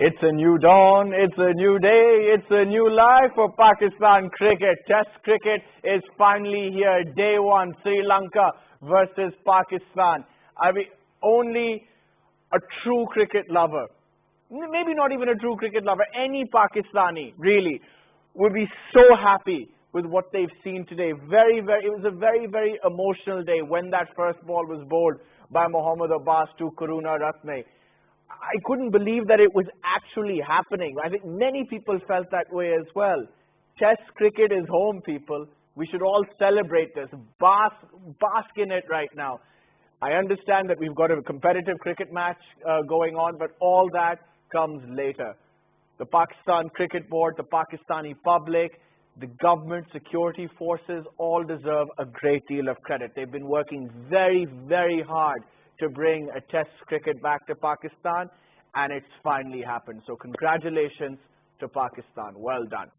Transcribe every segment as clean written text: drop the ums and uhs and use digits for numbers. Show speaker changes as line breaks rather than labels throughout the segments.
It's a new dawn, it's a new day, it's a new life for Pakistan cricket. Test cricket is finally here. Day one, Sri Lanka versus Pakistan. I mean, only a true cricket lover, maybe not even a true cricket lover, any Pakistani really would be so happy with what they've seen today. It was a very, very emotional day when that first ball was bowled by Mohammad Abbas to Karuna Ratne. I couldn't believe that it was actually happening. I think many people felt that way as well. Test cricket is home, people. We should all celebrate this. Bask in it right now. I understand that we've got a competitive cricket match going on, but all that comes later. The Pakistan Cricket Board, the Pakistani public, the government, security forces all deserve a great deal of credit. They've been working very, very hard to bring a test cricket back to Pakistan, and it's finally happened. So congratulations to Pakistan. Well done.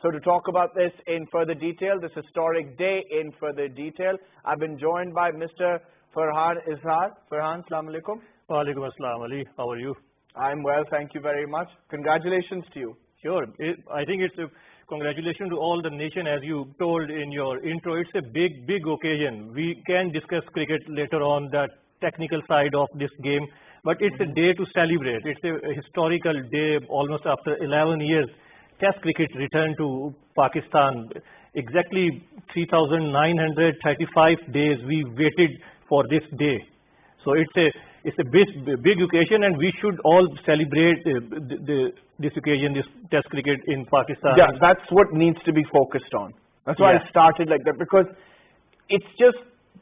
So to talk about this in further detail, this historic day in further detail, I've been joined by Mr. Farhan Izhar. Farhan, Assalamu alaikum.
Wa alaikum assalam, Ali. How are you?
I'm well, thank you very much. Congratulations to you.
Sure. I think it's a congratulations to all the nation, as you told in your intro. It's a big, big occasion. We can discuss cricket later on, the technical side of this game, but it's a day to celebrate. It's a historical day, almost after 11 years. Test cricket returned to Pakistan. Exactly 3,935 days we waited for this day. So it's a big occasion, and we should all celebrate this occasion, this test cricket in Pakistan.
Yeah, that's what needs to be focused on. That's why I started like that, because it's just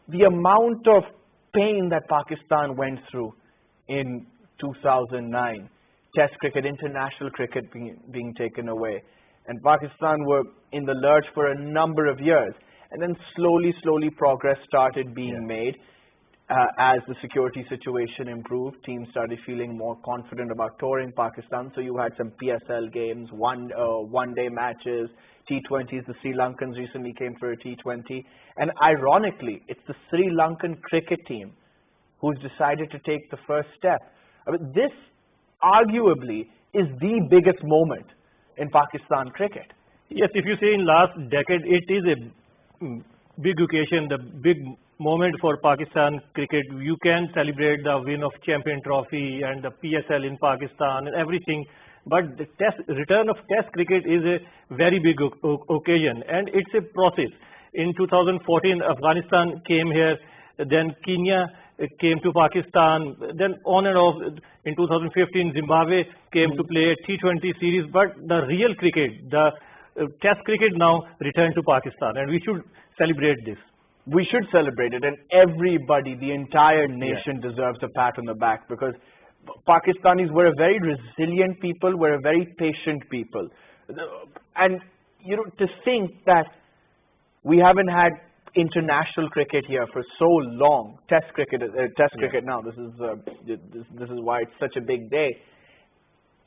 the amount of pain that Pakistan went through in 2009. Test cricket, international cricket being taken away. And Pakistan were in the lurch for a number of years. And then slowly progress started being made. As the security situation improved, teams started feeling more confident about touring Pakistan. So you had some PSL games, one-day matches, T20s. The Sri Lankans recently came for a T20. And ironically, it's the Sri Lankan cricket team who's decided to take the first step. I mean, this arguably is the biggest moment in Pakistan cricket.
Yes, if you say in last decade, it is a big occasion, the big moment for Pakistan cricket. You can celebrate the win of Champion Trophy and the PSL in Pakistan and everything, but the return of Test cricket is a very big occasion, and it's a process. In 2014, Afghanistan came here, then Kenya came to Pakistan, then on and off. In 2015, Zimbabwe came to play a T20 series, but the real cricket, the Test cricket now returned to Pakistan, and we should celebrate this.
We should celebrate it, and everybody, the entire nation deserves a pat on the back, because Pakistanis were a very resilient people, we're a very patient people. And, you know, to think that we haven't had international cricket here for so long, test cricket now, this is why it's such a big day.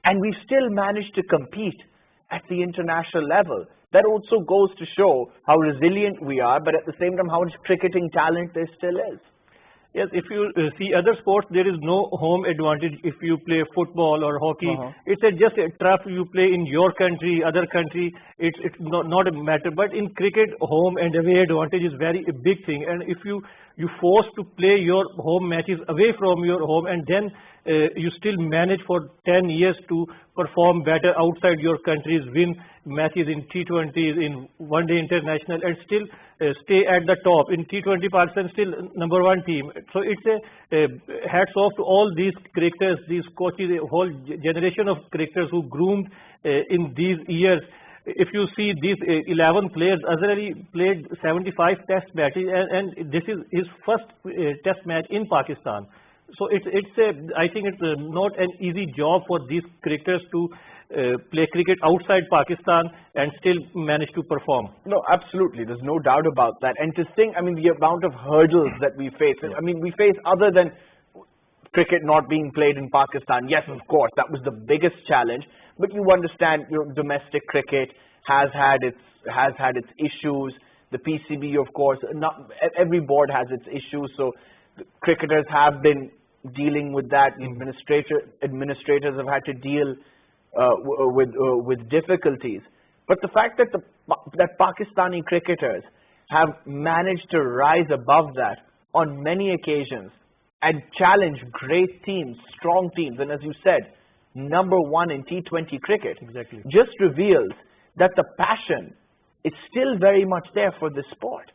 And we still managed to compete at the international level. That also goes to show how resilient we are, but at the same time, how much cricketing talent there still is.
Yes, if you see other sports, there is no home advantage if you play football or hockey. It's just a turf you play in your country, other country. It's not a matter. But in cricket, home and away advantage is a big thing. And if you forced to play your home matches away from your home, and then you still manage for 10 years to perform better outside your countries, win matches in T20s, in one-day international, and still stay at the top. In T20, Pakistan still #1 team. So it's a hats off to all these cricketers, these coaches, a whole generation of cricketers who groomed in these years. If you see these 11 players, Azhar Ali played 75 test matches, and this is his first test match in Pakistan. So I think it's not an easy job for these cricketers to play cricket outside Pakistan and still manage to perform.
No, absolutely. There's no doubt about that. And to think, I mean, the amount of hurdles that we face. I mean, we face other than cricket not being played in Pakistan. Yes, of course, that was the biggest challenge. But you understand, you know, domestic cricket has had its issues. The PCB, of course, not every board has its issues. So cricketers have been dealing with that. Administrators have had to deal with difficulties. But the fact that that Pakistani cricketers have managed to rise above that on many occasions and challenge great teams, strong teams, and as you said, #1 in T20 cricket,
exactly,
just reveals that the passion is still very much there for this sport.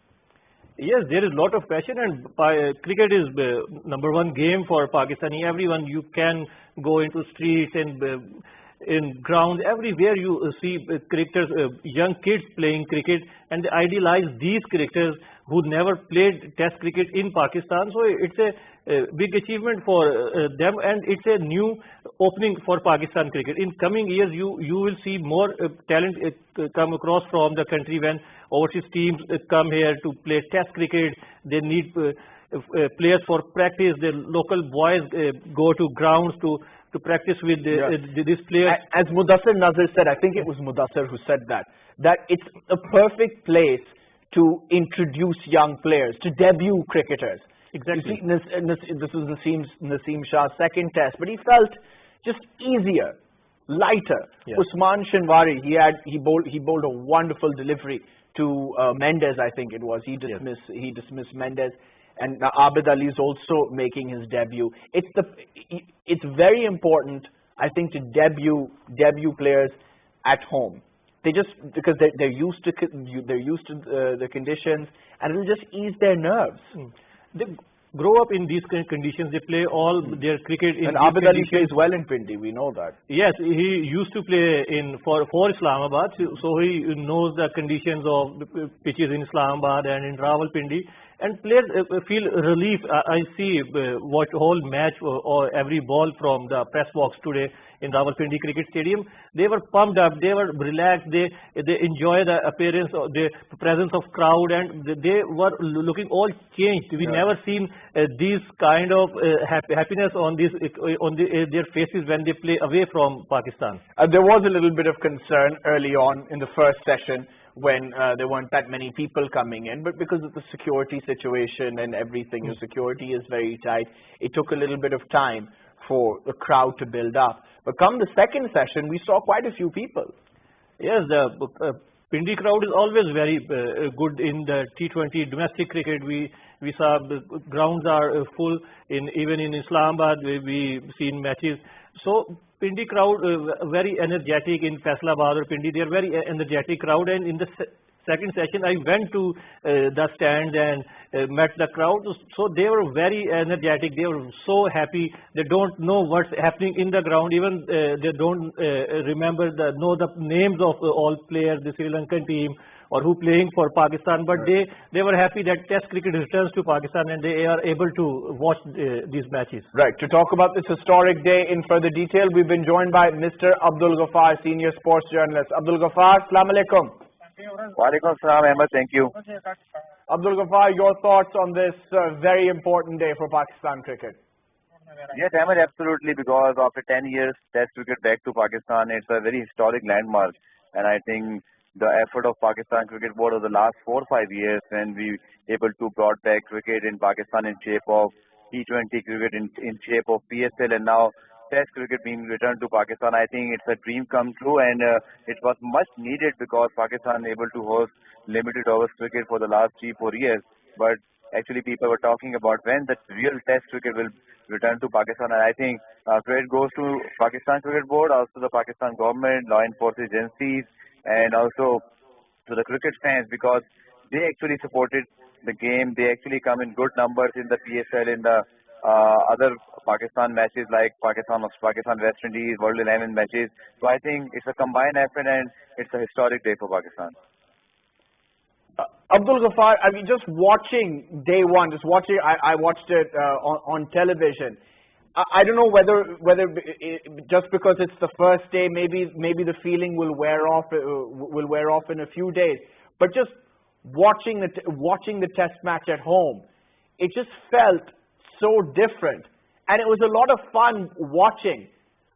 Yes, there is a lot of passion, and cricket is #1 game for Pakistani. Everyone, you can go into streets and in grounds, everywhere you see cricketers, young kids playing cricket, and they idealize these cricketers who never played test cricket in Pakistan. So it's a big achievement for them, and it's a new opening for Pakistan cricket. In coming years, you will see more talent come across from the country when overseas teams come here to play test cricket. They need players for practice. The local boys go to grounds to practice with these players.
As Mudassir Nazir said, I think it was Mudassir who said that it's a perfect place to introduce young players, to debut cricketers.
Exactly.
You see, this was Naseem Shah's second test, but he felt just easier, lighter. Yeah. Usman Shinwari, he bowled a wonderful delivery to Mendes, I think it was. He dismissed Mendes. And Abid Ali is also making his debut. It's very important, I think, to debut players at home. Because they're used to the conditions, and it'll just ease their nerves.
They grow up in these conditions. They play all their cricket in.
And Abid Ali plays well in Pindi. We know that.
Yes, he used to play for Islamabad, so he knows the conditions of pitches in Islamabad and in Rawalpindi. And players feel relief. I see watch whole match or every ball from the press box today in Rawalpindi Cricket Stadium. They were pumped up. They were relaxed. They enjoy the appearance, the presence of crowd, and they were looking all changed. We never seen these kind of happiness on their faces when they play away from Pakistan.
There was a little bit of concern early on in the first session when there weren't that many people coming in, but because of the security situation and everything, the security is very tight, it took a little bit of time for the crowd to build up. But come the second session, we saw quite a few people.
Yes, the Pindi crowd is always very good in the T20 domestic cricket. We saw the grounds are full, even in Islamabad we seen matches. So Pindi crowd very energetic in Faisalabad or Pindi. They are very energetic crowd, and in the second session I went to the stands and met the crowd. So they were very energetic. They were so happy. They don't know what's happening in the ground. Even they don't remember know the names of all players, the Sri Lankan team, or who playing for Pakistan, but they were happy that Test cricket returns to Pakistan and they are able to watch these matches.
Right. To talk about this historic day in further detail, we've been joined by Mr. Abdul Ghaffar, senior sports journalist. Abdul Ghaffar, Assalamu Alaikum.
Walaikum Salam, Ahmer. Thank you.
Abdul Ghaffar, your thoughts on this very important day for Pakistan cricket?
Yes, Ahmer, absolutely, because after 10 years Test cricket back to Pakistan, it's a very historic landmark, and I think the effort of Pakistan Cricket Board over the last 4 or 5 years when we able to brought back cricket in Pakistan in shape of T20 cricket, in shape of PSL, and now Test cricket being returned to Pakistan, I think it's a dream come true, and it was much needed because Pakistan able to host limited overs cricket for the last 3-4 years. But actually people were talking about when the real Test cricket will return to Pakistan, and I think credit goes to Pakistan Cricket Board, also the Pakistan government, law enforcement agencies, and also to the cricket fans, because they actually supported the game. They actually come in good numbers in the PSL, in the other Pakistan matches like Pakistan West Indies, World 11 matches. So I think it's a combined effort and it's a historic day for Pakistan.
Abdul Ghaffar, I mean, just watching day one, I watched it on television. I don't know whether just because it's the first day, maybe the feeling will wear off in a few days. But just watching the Test match at home, it just felt so different, and it was a lot of fun watching.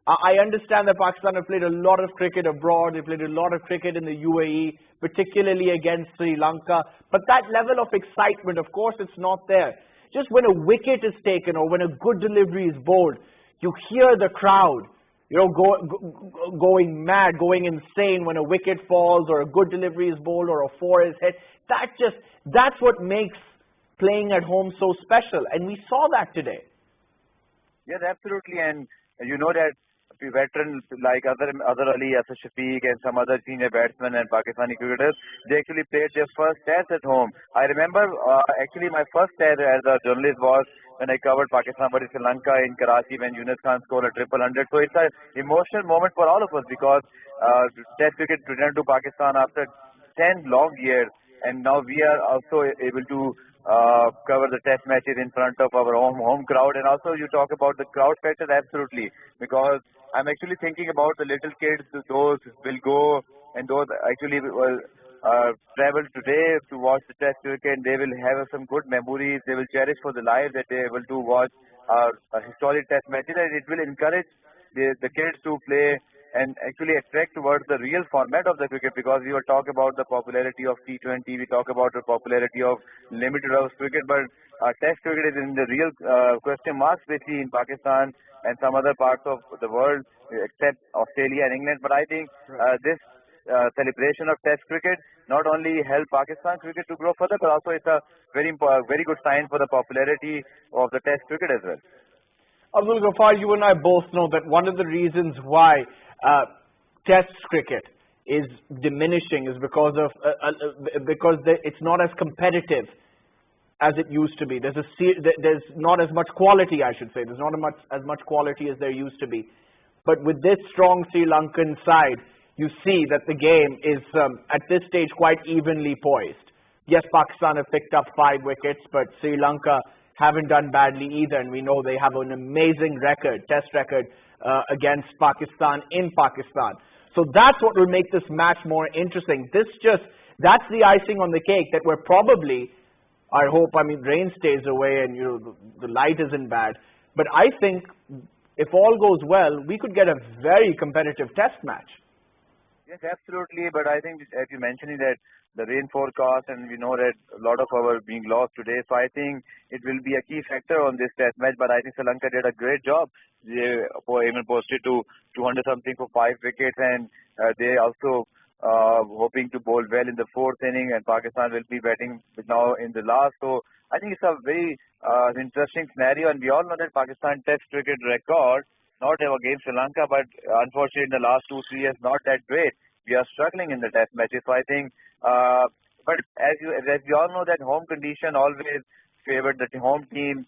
I understand that Pakistan have played a lot of cricket abroad. They played a lot of cricket in the UAE, particularly against Sri Lanka. But that level of excitement, of course, it's not there. just when a wicket is taken or when a good delivery is bowled, you hear the crowd, you know, going mad, going insane when a wicket falls or a good delivery is bowled or a four is hit. That's what makes playing at home so special, and we saw that today.
Yes, absolutely, and you know that veterans like Azhar Ali, Asad Shafiq and some other senior batsmen and Pakistani cricketers, they actually played their first test at home. I remember actually my first test as a journalist was when I covered Pakistan versus Sri Lanka in Karachi when Yunus Khan scored a triple hundred. So it's an emotional moment for all of us because test cricket returned to Pakistan after 10 long years, and now we are also able to cover the test matches in front of our home crowd. And also you talk about the crowd factor, absolutely, because I'm actually thinking about the little kids, those will go and those actually will travel today to watch the test cricket. They will have some good memories. They will cherish for the life that they are able to watch historic test matches, and it will encourage the kids to play and actually attract towards the real format of the cricket, because we were talking about the popularity of T20, we talk about the popularity of limited overs cricket, but test cricket is in the real question mark, especially in Pakistan and some other parts of the world except Australia and England. But I think this celebration of test cricket not only help Pakistan cricket to grow further, but also it's a very good sign for the popularity of the test cricket as well.
Abdul, Ghaffar, you and I both know that one of the reasons why test cricket is diminishing is because it's not as competitive as it used to be. There's not as much quality, I should say. There's not as much quality as there used to be. But with this strong Sri Lankan side, you see that the game is at this stage quite evenly poised. Yes, Pakistan have picked up 5 wickets, but Sri Lanka haven't done badly either, and we know they have an amazing record, test record, against Pakistan in Pakistan. So that's what will make this match more interesting. That's the icing on the cake, that we're probably, I hope, I mean, rain stays away and, you know, the light isn't bad. But I think if all goes well, we could get a very competitive test match.
Yes, absolutely. But I think, as you mentioned, that the rain forecast, and we know that a lot of our being lost today. So I think it will be a key factor on this test match. But I think Sri Lanka did a great job. They even posted to 200 something for 5 wickets, and they also hoping to bowl well in the 4th inning. And Pakistan will be batting now in the last. So I think it's a very interesting scenario. And we all know that Pakistan test cricket record, not against Sri Lanka, but unfortunately in the last 2-3 years, not that great. We are struggling in the test matches. So I think, but as we all know that home condition always favored the home team,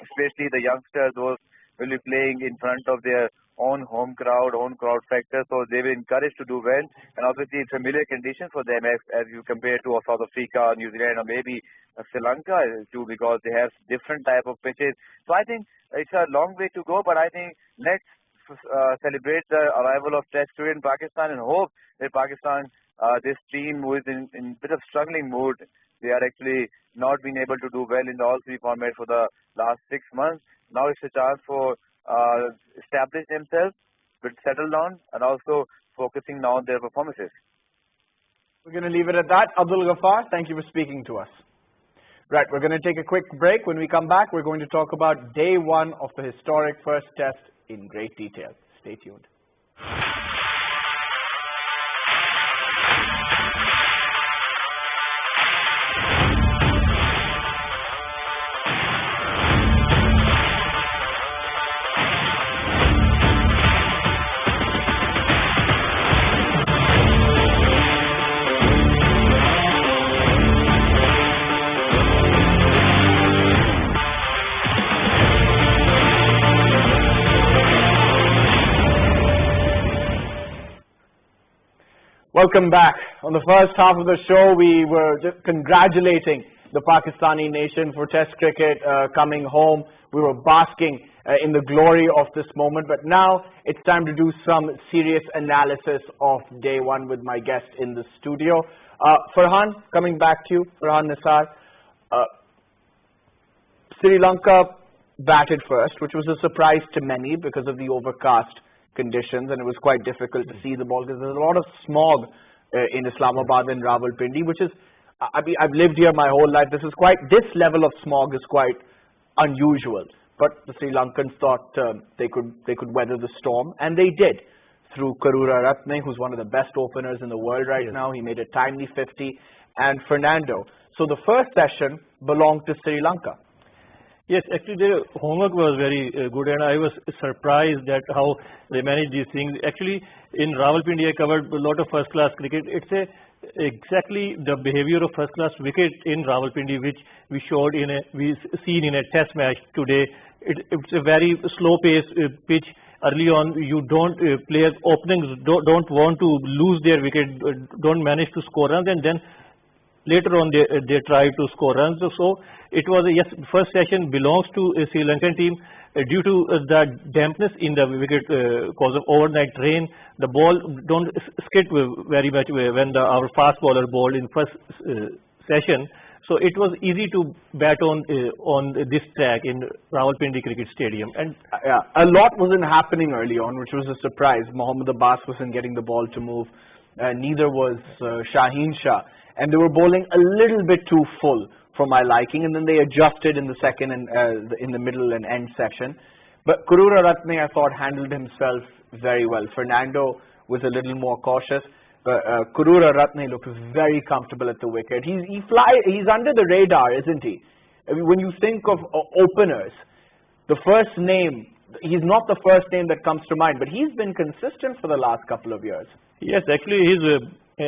especially the youngsters. Those will be playing in front of their own crowd factor. So they will encouraged to do well. And obviously it's familiar conditions for them as you compare to South Africa, New Zealand, or maybe Sri Lanka too, because they have different type of pitches. So I think it's a long way to go, but I think let's celebrate the arrival of test cricket in Pakistan and hope that Pakistan, this team who is in a bit of struggling mood, they are actually not being able to do well in all 3 formats for the last 6 months. Now it's a chance for establish themselves, but settle down, and also focusing now on their performances.
We're going to leave it at that. Abdul Ghaffar, thank you for speaking to us. Right, we're going to take a quick break. When we come back, we're going to talk about day 1 of the historic first test in great detail. Stay tuned. Welcome back. On the first half of the show, we were just congratulating the Pakistani nation for Test cricket coming home. We were basking in the glory of this moment. But now it's time to do some serious analysis of day 1 with my guest in the studio. Farhan, coming back to you. Farhan Nisar. Sri Lanka batted first, which was a surprise to many because of the overcast conditions, and it was quite difficult to see the ball because there's a lot of smog in Islamabad and Rawalpindi, which is, I mean, I've lived here my whole life. This level of smog is quite unusual. But the Sri Lankans thought they could weather the storm, and they did. Through Karura Ratne, who's one of the best openers in the world right now. He made a timely 50, and Fernando. So the first session belonged to Sri Lanka.
Yes, actually their homework was very good, and I was surprised at how they managed these things. Actually, in Rawalpindi, I covered a lot of first-class cricket. It's exactly the behavior of first-class wicket in Rawalpindi, which we seen in a test match today. It's a very slow-paced pitch. Early on, you don't players openings don't want to lose their wicket, don't manage to score runs, and then later on they try to score runs. So it was first session belongs to a Sri Lankan team due to the dampness in the wicket cause of overnight rain. The ball don't skid very much when our fast bowler bowled in first session. So it was easy to bat on this track in Rawalpindi Cricket Stadium. And
a lot wasn't happening early on, which was a surprise. Mohammad Abbas wasn't getting the ball to move. Neither was Shaheen Shah. And they were bowling a little bit too full for my liking. And then they adjusted in the second and in the middle and end session. But Karura Ratne, I thought, handled himself very well. Fernando was a little more cautious. But Karura Ratne looked very comfortable at the wicket. He's under the radar, isn't he? I mean, when you think of openers, the first name, he's not the first name that comes to mind, but he's been consistent for the last couple of years.
Yes, actually he's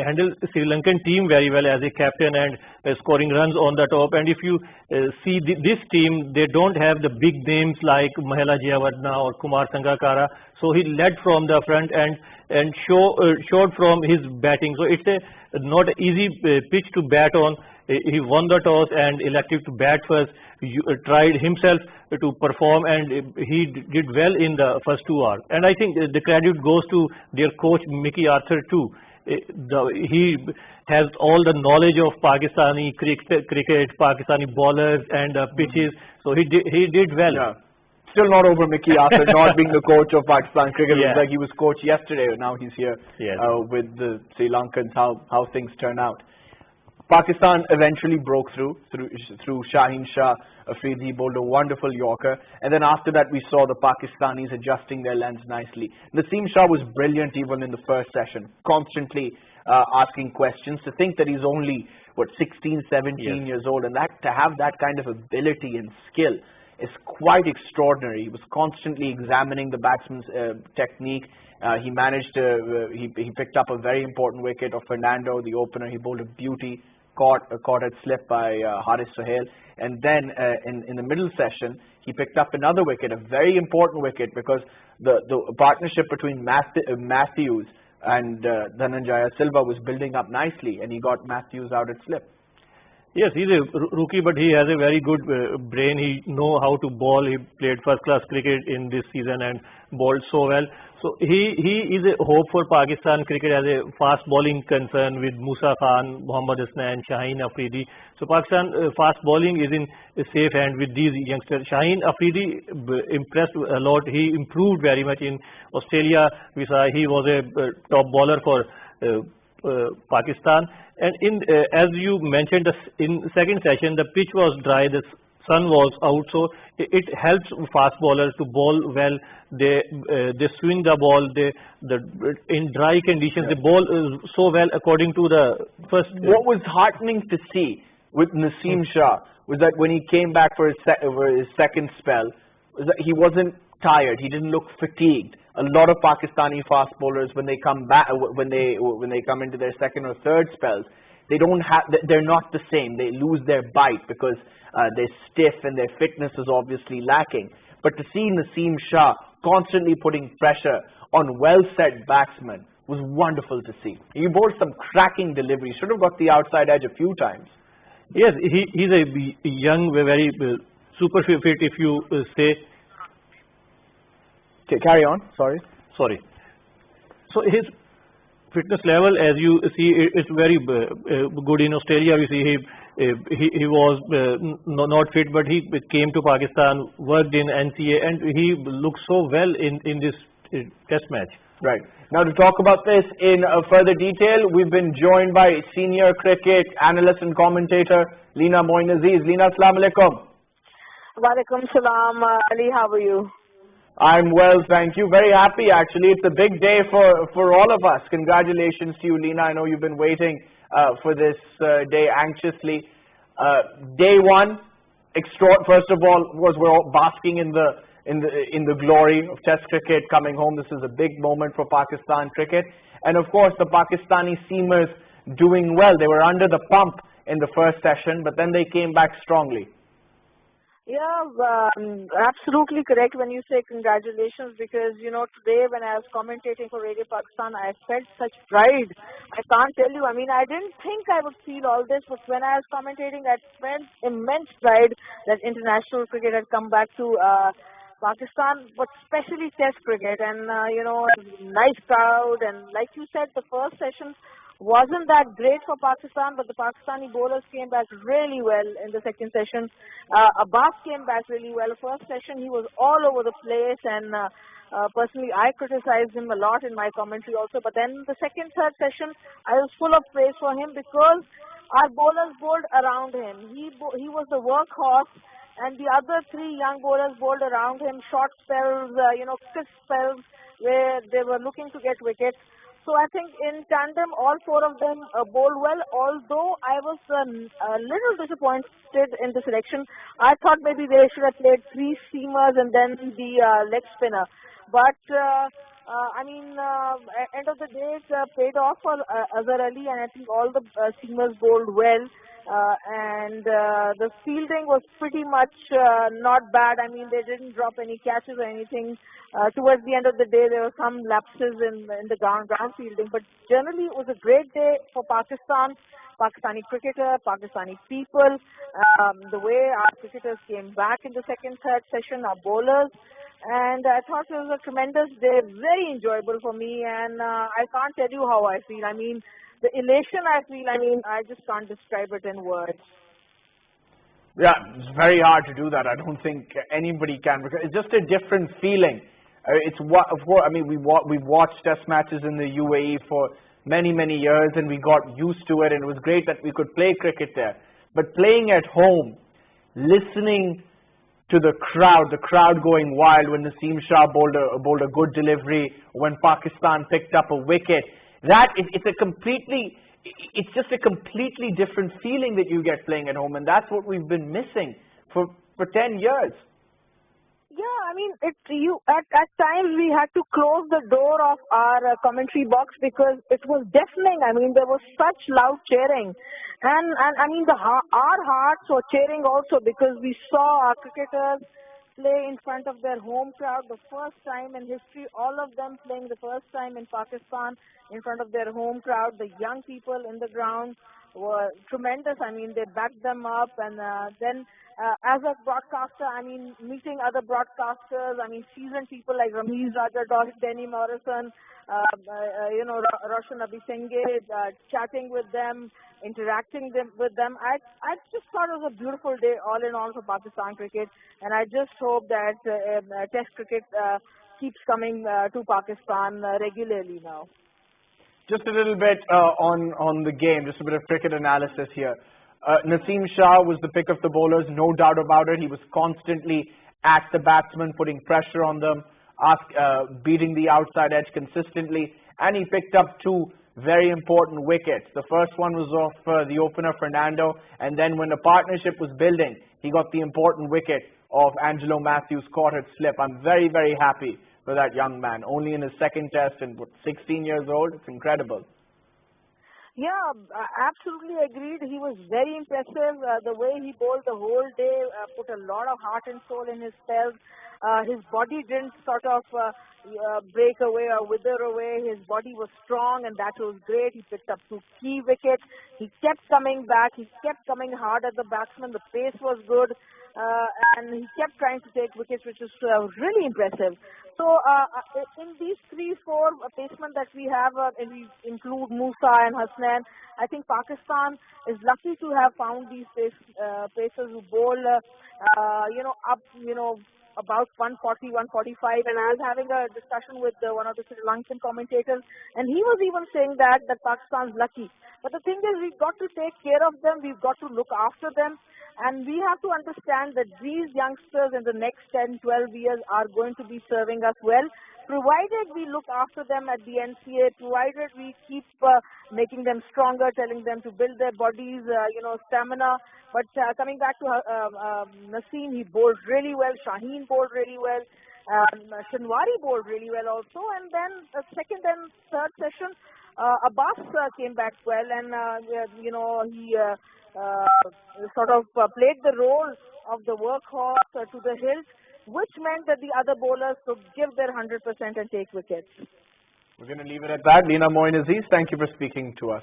handled Sri Lankan team very well as a captain and scoring runs on the top. And if you see this team, they don't have the big names like Mahela Jayawardene or Kumar Sangakkara. So he led from the front and showed from his batting. So it's not an easy pitch to bat on. He won the toss and elected to bat first. Tried himself to perform, and he did well in the first 2 hours. And I think the credit goes to their coach Mickey Arthur too. He has all the knowledge of Pakistani cricket, Pakistani bowlers and pitches. So he did well.
Yeah. Still not over Mickey Arthur not being the coach of Pakistan cricket. It was like he was coach yesterday. Now he's here with the Sri Lankans. How things turn out. Pakistan eventually broke through Shaheen Shah Afridi. He bowled a wonderful Yorker, and then after that we saw the Pakistanis adjusting their lens nicely. Naseem Shah was brilliant even in the first session, constantly asking questions. To think that he's only 16, 17 years old, and to have that kind of ability and skill is quite extraordinary. He was constantly examining the batsman's technique. He managed to he picked up a very important wicket of Fernando, the opener. He bowled a beauty. Caught at slip by Haris Sohail, and then in the middle session he picked up another wicket, a very important wicket, because the partnership between Matthews and Dhananjaya Silva was building up nicely, and he got Matthews out at slip.
Yes, he's a rookie, but he has a very good brain. He knows how to bowl. He played first-class cricket in this season and bowled so well. So he is a hope for Pakistan cricket as a fast bowling concern with Musa Khan, Mohammad Hasnain, Shaheen Afridi. So Pakistan fast bowling is in a safe hand with these youngsters. Shaheen Afridi impressed a lot. He improved very much in Australia. We saw he was a top bowler for Pakistan. And as you mentioned, in second session, the pitch was dry, the sun was out, so it helps fast bowlers to bowl well. They swing the ball. In dry conditions, they bowl so well according to the first.
What was heartening to see with Naseem Shah was that when he came back for his second spell, was that he wasn't tired. He didn't look fatigued. A lot of Pakistani fast bowlers, when they come back, when they come into their second or third spells, they're not the same. They lose their bite because they're stiff and their fitness is obviously lacking. But to see Naseem Shah constantly putting pressure on well-set batsmen was wonderful to see. He bowled some cracking deliveries. Should have got the outside edge a few times.
Yes, he's a young, very super fit, if you say.
Okay, carry on. Sorry.
So his fitness level, as you see, it's very good. In Australia, we see he was not fit, but he came to Pakistan, worked in NCA, and he looks so well in this test match.
Right. Now to talk about this in further detail, we've been joined by senior cricket analyst and commentator Leena Aziz. Leena, assalamu alaikum.
Walaikum salam, Ali, how are you?
I'm well, thank you. Very happy actually. It's a big day for all of us. Congratulations to you, Leena. I know you've been waiting for this day anxiously. Day one, first of all, we're all basking in the glory of Test cricket coming home. This is a big moment for Pakistan cricket, and of course the Pakistani seamers doing well. They were under the pump in the first session, but then they came back strongly.
Yeah, absolutely correct when you say congratulations, because, you know, today when I was commentating for Radio Pakistan, I felt such pride. I can't tell you. I mean, I didn't think I would feel all this, but when I was commentating, I felt immense pride that international cricket had come back to Pakistan, but especially Test cricket, and, you know, nice crowd. And like you said, the first session wasn't that great for Pakistan, but the Pakistani bowlers came back really well in the second session. Abbas came back really well. First session, he was all over the place, and personally, I criticized him a lot in my commentary also. But then the second, third session, I was full of praise for him because our bowlers bowled around him. He was the workhorse, and the other three young bowlers bowled around him, short spells, you know, crisp spells where they were looking to get wickets. So I think in tandem, all four of them bowled well, although I was a little disappointed in the selection. I thought maybe they should have played three seamers and then the leg spinner. But, I mean, end of the day, it paid off for Azhar Ali, and I think all the seamers bowled well. And the fielding was pretty much not bad. I mean, they didn't drop any catches or anything. Towards the end of the day, there were some lapses in the ground fielding. But generally, it was a great day for Pakistan, Pakistani cricketer, Pakistani people. The way our cricketers came back in the second, third session, our bowlers. And I thought it was a tremendous day, very enjoyable for me. And I can't tell you how I feel. I mean, the elation I feel, I mean, I just can't describe it in words.
Yeah, it's very hard to do that. I don't think anybody can, because it's just a different feeling. It's what, of course, I mean, we've watched test matches in the UAE for many years, and we got used to it, and it was great that we could play cricket there. But playing at home, listening to the crowd going wild when Naseem Shah bowled a good delivery, when Pakistan picked up a wicket, it's just a completely different feeling that you get playing at home, and that's what we've been missing for 10 years.
Yeah, I mean, at times we had to close the door of our commentary box because it was deafening. I mean, there was such loud cheering, and I mean, our hearts were cheering also because we saw our cricketers play in front of their home crowd the first time in history. All of them playing the first time in Pakistan in front of their home crowd. The young people in the ground were tremendous. I mean, they backed them up, and then as a broadcaster, I mean, meeting other broadcasters, I mean, seasoned people like Ramiz Raja, Danny Morrison, you know, Roshan Abhisenge, chatting with them, interacting with them. I just thought it was a beautiful day all in all for Pakistan cricket, and I just hope that Test cricket keeps coming to Pakistan regularly now.
Just a little bit on the game, just a bit of cricket analysis here. Naseem Shah was the pick of the bowlers, no doubt about it. He was constantly at the batsmen, putting pressure on them, beating the outside edge consistently, and he picked up two very important wickets. The first one was off the opener Fernando, and then when the partnership was building, he got the important wicket of Angelo Matthews, caught it slip. I'm very happy for that young man. Only in his second test, and 16 years old. It's incredible.
Yeah, absolutely agreed. He was very impressive. The way he bowled the whole day put a lot of heart and soul in his spells. His body didn't sort of break away or wither away. His body was strong, and that was great. He picked up two key wickets. He kept coming back. He kept coming hard at the batsman. The pace was good. And he kept trying to take wickets, which is really impressive. So in these 3-4 batsmen that we have, and we include Musa and Hasnan, I think Pakistan is lucky to have found these pacers who bowl, you know, up, you know, about 140, 145, and I was having a discussion with one of the Sri Lankan commentators, and he was even saying that Pakistan's lucky. But the thing is, we've got to take care of them, we've got to look after them, and we have to understand that these youngsters in the next 10, 12 years are going to be serving us well, provided we look after them at the NCA, provided we keep making them stronger, telling them to build their bodies, stamina. But coming back to Naseem, he bowled really well. Shaheen bowled really well. Shinwari bowled really well also. And then the second and third session, Abbas came back well, and he sort of played the role of the workhorse to the hilt, which meant that the other bowlers could give their 100% and take wickets.
We're going to leave it at that. Leena, Aziz, thank you for speaking to us.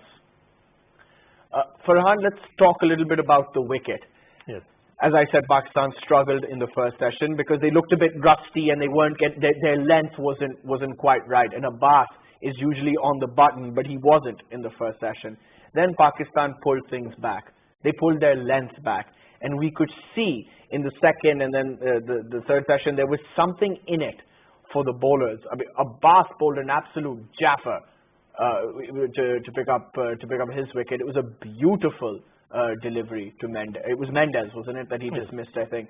Farhan, let's talk a little bit about the wicket.
Yes.
As I said, Pakistan struggled in the first session because they looked a bit rusty and they weren't their length wasn't quite right. And Abbas is usually on the button, but he wasn't in the first session. Then Pakistan pulled things back. They pulled their length back. And we could see in the second and then the third session, there was something in it for the bowlers. I mean, Abbas bowled an absolute jaffer to pick up his wicket. It was a beautiful delivery to Mendez. It was Mendez, wasn't it, that he dismissed, I think.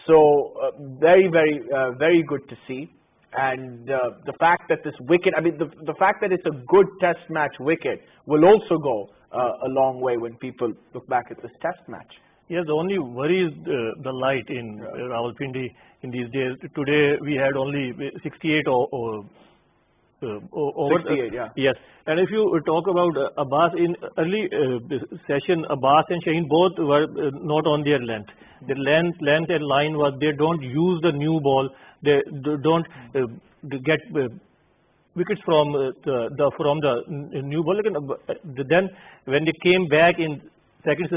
So very, very, very good to see. And the fact that this wicket, I mean, the fact that it's a good test match wicket will also go a long way when people look back at this test match.
Yes, the only worry is the light in Rawalpindi in these days. Today we had only 68 over.
68, yeah.
Yes, and if you talk about Abbas in early session, Abbas and Shaheen both were not on their length. Their length and line was they don't use the new ball. They don't get wickets from the new ball. Then when they came back in second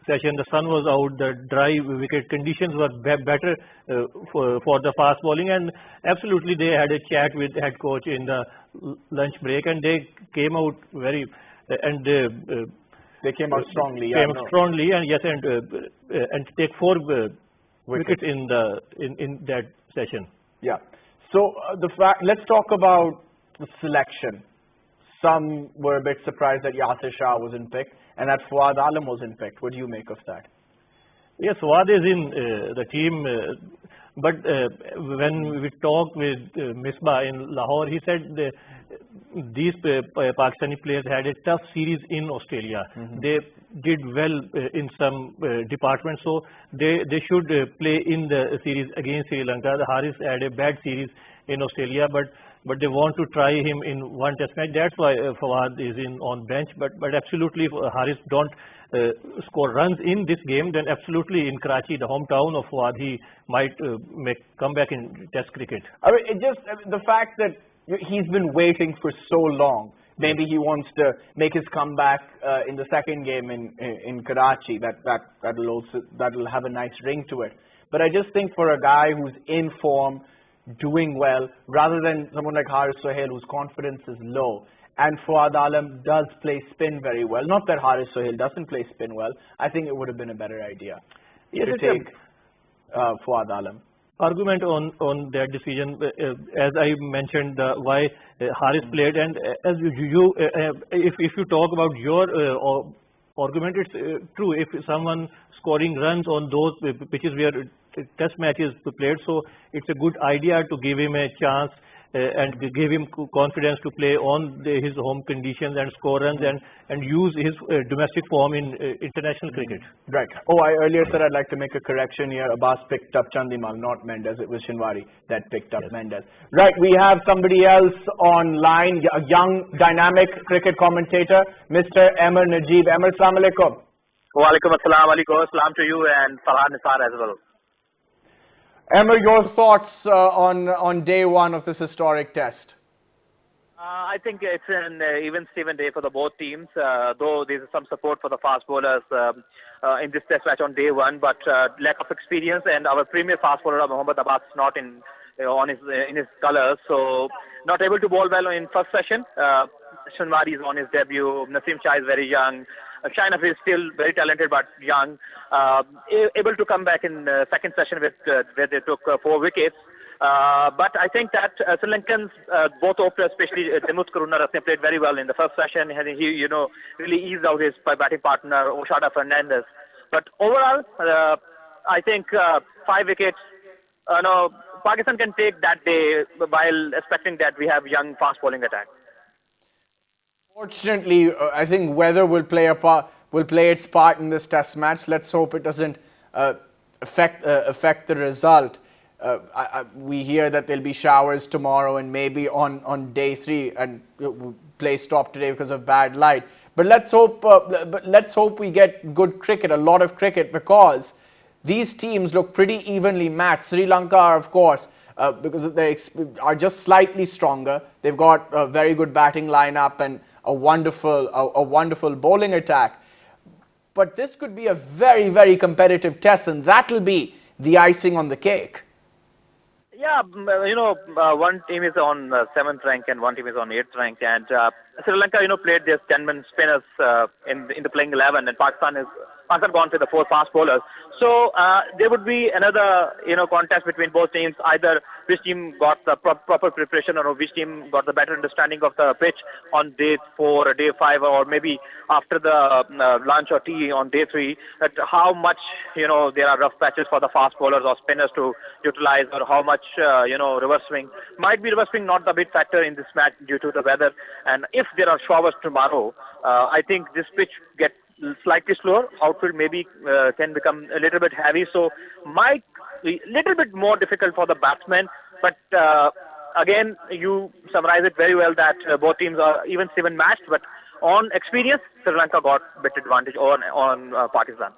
session, the sun was out, the dry wicket conditions were better for the fast bowling, and absolutely they had a chat with head coach in the lunch break, and they came out very
they came out strongly.
Strongly, and yes, and take 4 wickets in that session.
Yeah. So let's talk about the selection. Some were a bit surprised that Yasir Shah wasn't picked and that Fuad Alam wasn't picked. What do you make of that?
Yes, Fuad is in the team, but when we talked with Misbah in Lahore, he said these Pakistani players had a tough series in Australia. They did well in some departments, so they should play in the series against Sri Lanka. The Haris had a bad series in Australia, but they want to try him in one test match. That's why Fawad is on bench. But absolutely, if Haris don't score runs in this game, then absolutely in Karachi, the hometown of Fawad, he might make comeback in Test cricket.
I mean, the fact that he's been waiting for so long. Maybe he wants to make his comeback in the second game in Karachi. That'll have a nice ring to it. But I just think for a guy who's in form, doing well, rather than someone like Haris Sohail whose confidence is low, and Fuad Alam does play spin very well. Not that Haris Sohail doesn't play spin well. I think it would have been a better idea to take Fuad Alam.
Argument on that decision, as I mentioned, why Haris played, and as if you talk about your argument, it's true. If someone scoring runs on those pitches where test matches played, so it's a good idea to give him a chance and give him confidence to play on his home conditions and score runs and use his domestic form in international cricket.
Right. Oh, I earlier said I'd like to make a correction here. Abbas picked up Chandimal, not Mendez. It was Shinwari that picked up Mendez. Right, we have somebody else online, a young, dynamic cricket commentator, Mr. Ahmer Najeeb. Ahmer, assalamu alaikum.
Wa alaikum assalam, assalam to you and Farhan Nisar as well.
Ahmer, your thoughts on day one of this historic test?
I think it's an even-Steven day for the both teams, though there's some support for the fast bowlers in this test match on day one, but lack of experience, and our premier fast bowler, Mohammad Abbas, is not in his colours, so not able to bowl well in first session. Shinwari is on his debut. Naseem Shah is very young. China is still very talented but young, able to come back in second session with where they took 4 wickets. But I think that Sri Lankans, both openers, especially Dimuth Karunarasne, played very well in the first session. He really eased out his batting partner, Oshada Fernandez. But overall, I think 5 wickets, no, Pakistan can take that day while expecting that we have young fast bowling attack.
Fortunately, I think weather will play its part in this test match. Let's hope it doesn't affect the result. We hear that there'll be showers tomorrow and maybe on day 3, and play stopped today because of bad light. But let's hope we get good cricket, a lot of cricket, because these teams look pretty evenly matched. Sri Lanka are, of course, because they are just slightly stronger. They've got a very good batting lineup and a wonderful bowling attack. But this could be a very, very competitive test, and that'll be the icing on the cake.
Yeah, one team is on 7th rank and one team is on 8th rank, and Sri Lanka, played their 10-man spinners in the playing 11, and Pakistan gone to the 4 fast bowlers. So there would be another, contest between both teams, either which team got the proper preparation or which team got the better understanding of the pitch on day 4 or day 5, or maybe after the lunch or tea on day 3, that how much, there are rough patches for the fast bowlers or spinners to utilize, or how much, reverse swing. Might be reverse swing not the big factor in this match due to the weather. And if there are showers tomorrow, I think this pitch gets slightly slower. Outfield maybe can become a little bit heavy, so might be a little bit more difficult for the batsmen. But again, you summarize it very well that both teams are even Steven matched, but on experience, Sri Lanka got a bit advantage on Pakistan.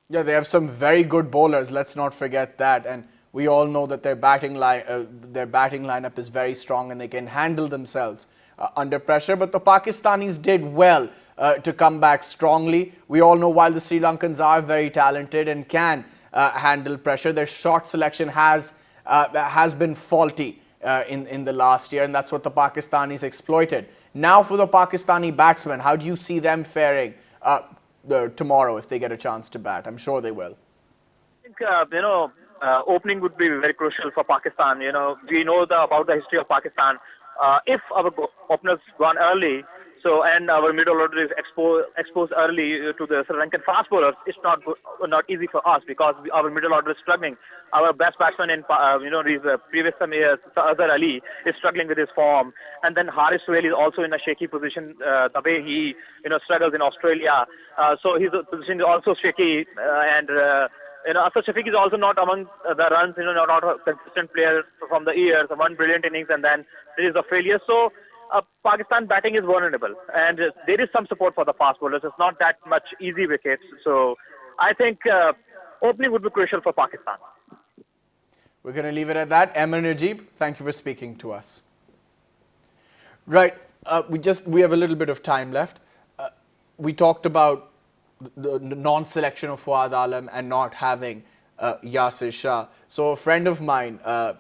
Yeah, they have some very good bowlers. Let's not forget that, and we all know that their batting lineup is very strong and they can handle themselves under pressure. But the Pakistanis did well to come back strongly. We all know while the Sri Lankans are very talented and can handle pressure, their shot selection has been faulty in the last year, and that's what the Pakistanis exploited. Now for the Pakistani batsmen, how do you see them faring tomorrow if they get a chance to bat? I'm sure they will.
I think, opening would be very crucial for Pakistan. We know about the history of Pakistan. If our openers gone early, and our middle order is exposed early to the Sri Lankan fast bowlers, it's not easy for us because our middle order is struggling. Our best batsman in these previous some years, Azhar Ali, is struggling with his form, and then Haris Sohail is also in a shaky position. The way he struggles in Australia, so his position is also shaky, and Asad Shafiq is also not among the runs, not a consistent player from the years. One brilliant innings and then there is a failure. So Pakistan batting is vulnerable, and there is some support for the fast bowlers. It's not that much easy wickets. So I think opening would be crucial for Pakistan.
We're going to leave it at that. Ahmer, Najeeb, thank you for speaking to us. Right, we have a little bit of time left. We talked about the non-selection of Fuad Alam and not having Yasir Shah. So a friend of mine, I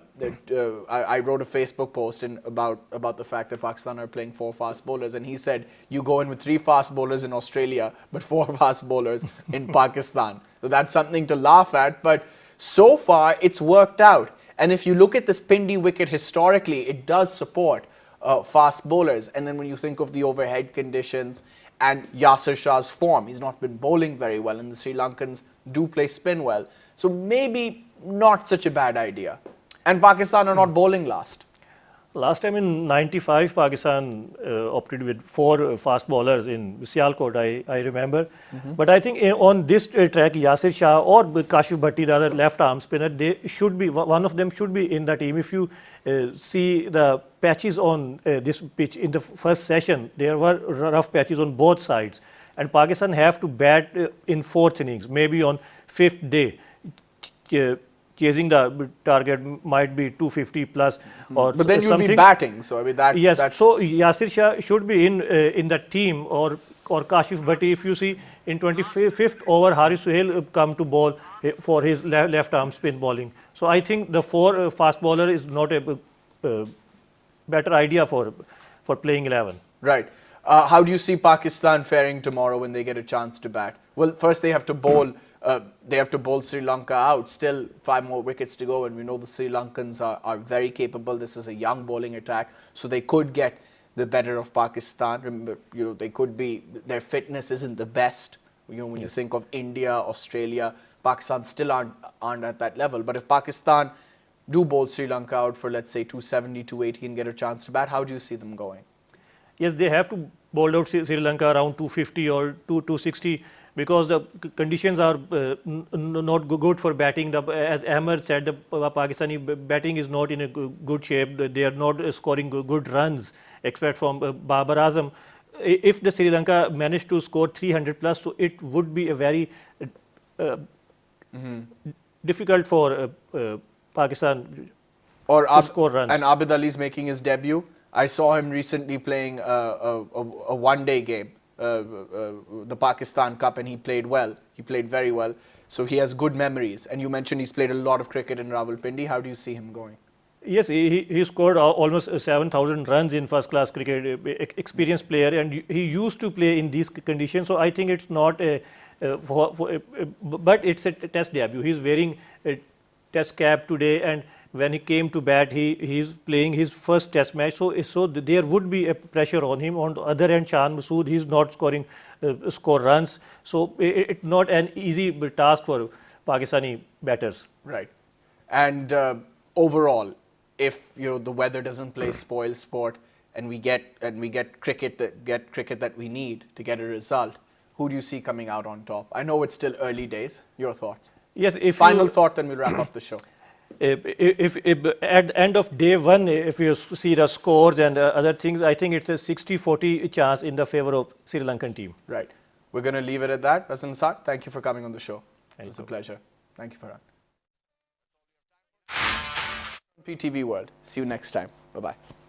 wrote a Facebook post about the fact that Pakistan are playing 4 fast bowlers, and he said, you go in with 3 fast bowlers in Australia, but 4 fast bowlers in Pakistan. So that's something to laugh at, but so far it's worked out. And if you look at this Pindi wicket historically, it does support fast bowlers. And then when you think of the overhead conditions and Yasir Shah's form, he's not been bowling very well, and the Sri Lankans do play spin well. So maybe not such a bad idea. And Pakistan are not bowling last.
Last time in 95, Pakistan opted with 4 fast bowlers in Sialkot, I remember. But I think on this track, Yasir Shah or Kashif Bhatti, the other left arm spinner, they should be, one of them should be in the team. If you see the patches on this pitch in the first session, there were rough patches on both sides. And Pakistan have to bat in 4th innings, maybe on 5th day. Chasing the target might be 250 plus or
but then
something.
You'll be batting, so I mean that.
Yes,
that's
so Yasir Shah should be in the team, or Kashif Bhatti. If you see in 25th over, Haris Sohail come to bowl for his left arm spin bowling. So I think the 4 fast bowler is not a better idea for playing 11.
Right. How do you see Pakistan faring tomorrow when they get a chance to bat? Well, first they have to bowl. Sri Lanka out. Still 5 more wickets to go, and we know the Sri Lankans are very capable. This is a young bowling attack, so they could get the better of Pakistan. Remember, they could be. Their fitness isn't the best. When you think of India, Australia, Pakistan still aren't at that level. But if Pakistan do bowl Sri Lanka out for, let's say, 270, 280 and get a chance to bat, how do you see them going?
Yes, they have to bowl out Sri Lanka around 250 or 260 because the conditions are not good for batting. As Ahmer said, the Pakistani batting is not in a good shape. They are not scoring good runs, except from Babar Azam. If the Sri Lanka managed to score 300 plus, so it would be a very difficult for Pakistan to score runs.
And Abid Ali is making his debut. I saw him recently playing a one-day game, the Pakistan Cup, and he played well. He played very well. So he has good memories. And you mentioned he's played a lot of cricket in Rawalpindi. How do you see him going?
Yes, he scored almost 7,000 runs in first-class cricket, experienced player, and he used to play in these conditions. So I think it's not but it's a test debut. He's wearing a test cap today, and when he came to bat, he's playing his first test match. So there would be a pressure on him. On the other hand, Shan Masood, he's not scoring score runs. So it's not an easy task for Pakistani batters.
Right. And overall, if the weather doesn't play spoil sport, and we get cricket that we need to get a result, who do you see coming out on top? I know it's still early days. Your thoughts?
Yes.
Final thought, then we'll wrap up the show.
If at the end of day one, if you see the scores and other things, I think it's a 60-40 chance in the favor of Sri Lankan team.
Right. We're going to leave it at that. Nisar, thank you for coming on the show. It was a pleasure. Thank you, Farhan. PTV World. See you next time. Bye-bye.